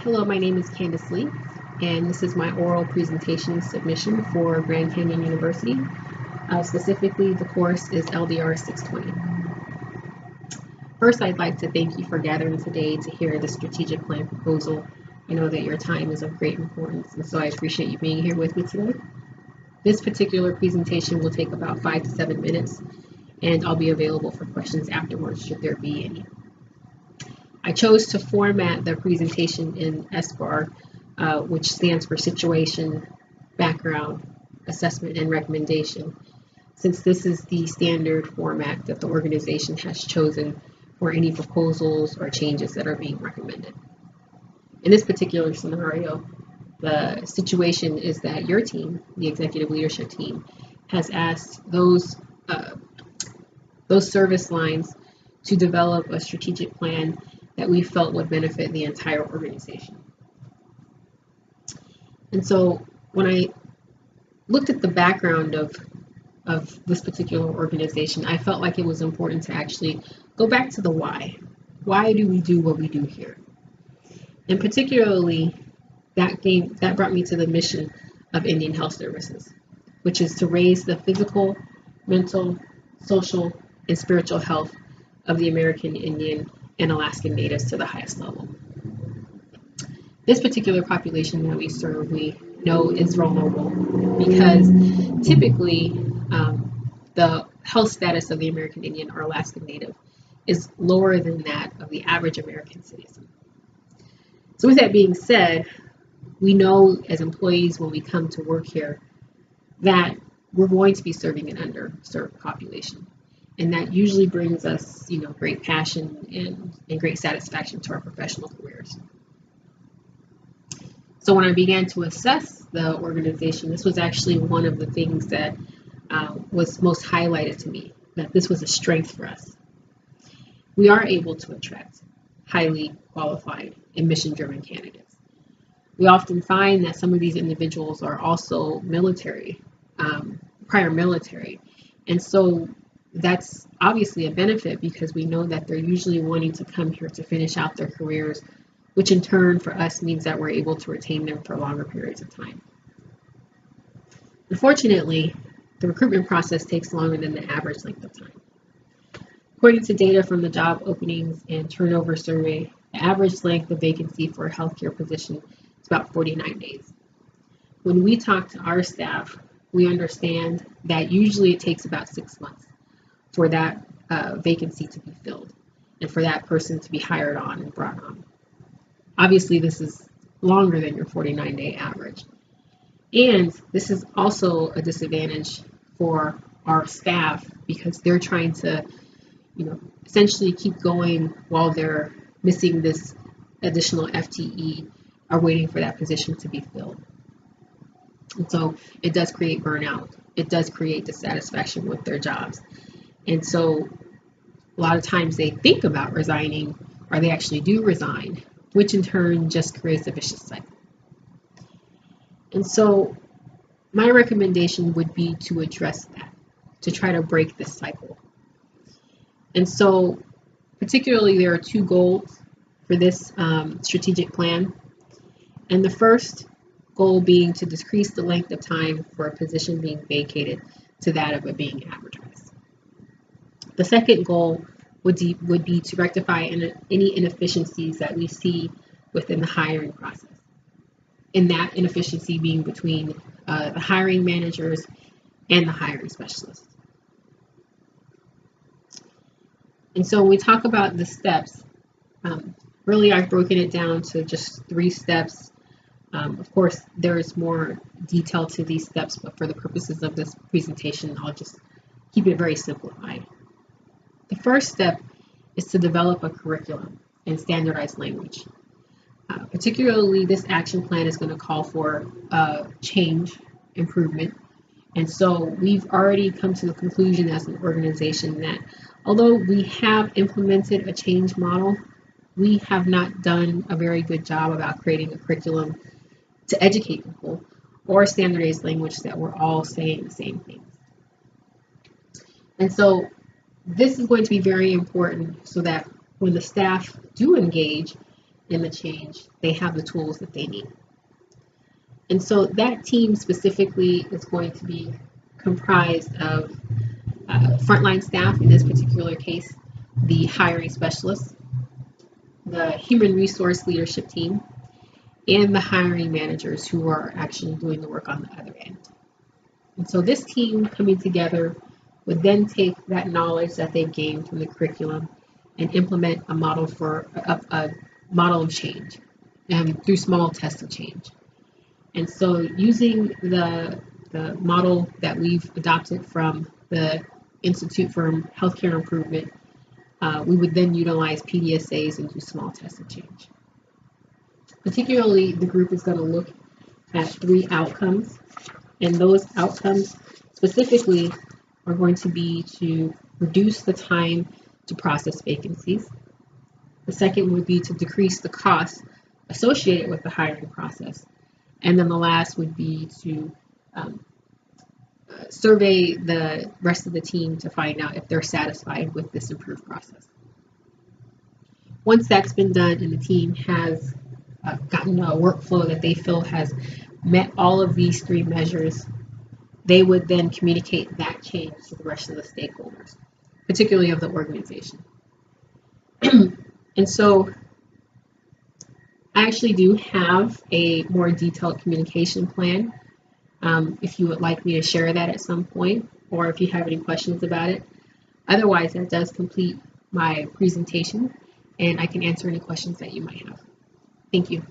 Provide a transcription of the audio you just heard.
Hello, my name is Candace Lee, and this is my oral presentation submission for Grand Canyon University. Specifically, the course is LDR 620. First, I'd like to thank you for gathering today to hear the strategic plan proposal. I know that your time is of great importance, and so I appreciate you being here with me today. This particular presentation will take about 5 to 7 minutes, and I'll be available for questions afterwards should there be any. I chose to format the presentation in SBAR, which stands for Situation, Background, Assessment, and Recommendation, since this is the standard format that the organization has chosen for any proposals or changes that are being recommended. In this particular scenario, the situation is that your team, the executive leadership team, has asked those service lines to develop a strategic plan that we felt would benefit the entire organization. And so when I looked at the background of this particular organization, I felt like it was important to actually go back to the why. Why do we do what we do here? And particularly, that brought me to the mission of Indian Health Services, which is to raise the physical, mental, social, and spiritual health of the American Indian and Alaskan Natives to the highest level. This particular population that we serve, we know is vulnerable because typically the health status of the American Indian or Alaskan Native is lower than that of the average American citizen. So with that being said, we know as employees when we come to work here that we're going to be serving an underserved population. And that usually brings us, great passion and great satisfaction to our professional careers. So when I began to assess the organization, this was actually one of the things that was most highlighted to me, that this was a strength for us. We are able to attract highly qualified and mission-driven candidates. We often find that some of these individuals are also prior military, and so that's obviously a benefit because we know that they're usually wanting to come here to finish out their careers, which in turn for us means that we're able to retain them for longer periods of time. Unfortunately, the recruitment process takes longer than the average length of time. According to data from the Job Openings and Turnover Survey, the average length of vacancy for a healthcare position is about 49 days. When we talk to our staff, we understand that usually it takes about 6 months for that vacancy to be filled and for that person to be hired on and brought on. Obviously, this is longer than your 49-day average. And this is also a disadvantage for our staff because they're trying to, essentially keep going while they're missing this additional FTE or waiting for that position to be filled. And so it does create burnout. It does create dissatisfaction with their jobs. And so a lot of times they think about resigning or they actually do resign, which in turn just creates a vicious cycle. And so my recommendation would be to address that, to try to break this cycle. And so particularly there are 2 goals for this strategic plan. And the first goal being to decrease the length of time for a position being vacated to that of it being advertised. The second goal would be to rectify any inefficiencies that we see within the hiring process, and that inefficiency being between the hiring managers and the hiring specialists. And so when we talk about the steps, really I've broken it down to just 3 steps. Of course, there is more detail to these steps, but for the purposes of this presentation, I'll just keep it very simplified. The first step is to develop a curriculum and standardized language. Particularly, this action plan is going to call for change, improvement. And so we've already come to the conclusion as an organization that although we have implemented a change model, we have not done a very good job about creating a curriculum to educate people or a standardized language that we're all saying the same things. And so this is going to be very important so that when the staff do engage, in the change, they have the tools that they need. And so that team specifically is going to be comprised of frontline staff, in this particular case, the hiring specialists, the human resource leadership team, and the hiring managers who are actually doing the work on the other end. And so this team coming together would then take that knowledge that they've gained from the curriculum and implement a model for a model of change through small tests of change. And so using the model that we've adopted from the Institute for Healthcare Improvement, we would then utilize PDSAs and do small tests of change. Particularly, the group is going to look at 3 outcomes, and those outcomes specifically are going to be to reduce the time to process vacancies. The second would be to decrease the costs associated with the hiring process. And then the last would be to survey the rest of the team to find out if they're satisfied with this improved process. Once that's been done and the team has gotten a workflow that they feel has met all of these 3 measures, they would then communicate that change to the rest of the stakeholders, particularly of the organization. And so I actually do have a more detailed communication plan. If you would like me to share that at some point, or if you have any questions about it. Otherwise, that does complete my presentation, and I can answer any questions that you might have. Thank you.